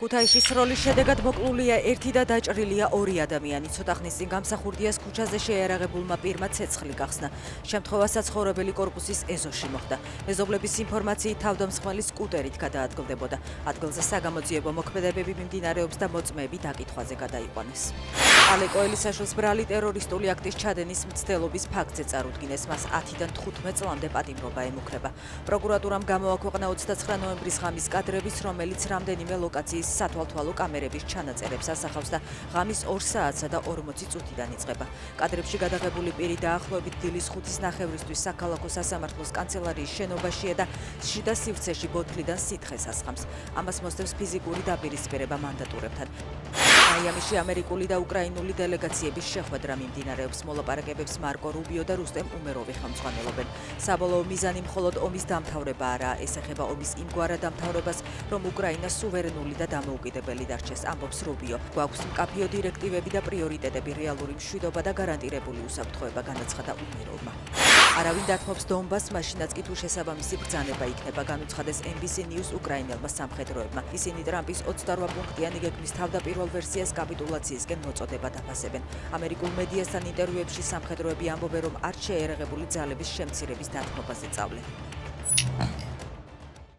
ქუთაისის სროლის შედეგად მოკლულია ერთი და დაჭრილია ორი ადამიანი. ცოტა ხნის წინ გამსახურდიას ქუჩაზე შეიარაღებულმა პირმა ცეცხლი გახსნა. შემთხვევა საცხოვრებელი კორპუსის ეზოში მოხდა. მეზობლების ინფორმაციით თავდამსხმელი სკუტერით გადაადგილდებოდა. ადგილზე საგამოძიებო მოქმედებები მიმდინარეობს და მოწმეები დაკითხვაზე გადაიყვანეს. ალეკო ელისაშვილს ბრალი ტერორისტული აქტის ჩადენის მცდელობის ფაქტზე წარუდგინეს. მას 10-დან 15 წლამდე პატიმრობა ემუქრება. პროკურატურამ გამოაქვეყნა 29 ნოემბრის ღამის კადრებიც, რომელიც რამდენიმე ლოკაციის სათვალთვალო კამერების ჩანაწერებს ასახავს და ღამის 2 საათსა და 40 წუთიდან იწყება. კადრებში გადაღებული პირი დაახლოებით დილის 5:30-ისთვის საქალაქო სასამართლოს კანცელარიის შენობაშია და შიდა სივრცეში ბოთლიდან სითხეს ასხამს. ამას მოსდევს ფიზიკური დაპირისპირება მანდატურებთან. მაიამიში ამერიკული და უკრაინული დელეგაციების შეხვედრა მიმდინარეობს. მოლაპარაკებებს მარკო რუბიო და რუსტემ უმეროვი ხელმძღვანელობენ. საბოლოო მიზანი მხოლოდ ომის დამთავრება არაა, ეს ეხება ომის იმგვარ დამთავრებას, რომ უკრაინა სუვერენული და დამოუკიდებელი დარჩეს, ამბობს რუბიო. გვაქვს მკაფიო დირექტივები და პრიორიტეტები, რეალური მშვიდობა და გარანტირებული უსაფრთხოება, განაცხადა უმეროვმა. არავინ დათმობს დონბასს, მაშინაც კი თუ შესაბამისი ბრძანება იქნება, განუცხადეს NBC News უკრაინელმა სამხედროებმა. ისინი ტრამპის 28 პუნქტიანი გეგმის თავდაპირველ ვერსიას კაპიტულაციისკენ მოწოდებად აფასებენ. ამერიკულ მედიასთან ინტერვიუებში სამხედროები ამბობენ, რომ არ შეიარაღებული ძალების შემცირების დათმობაზე წავლენ.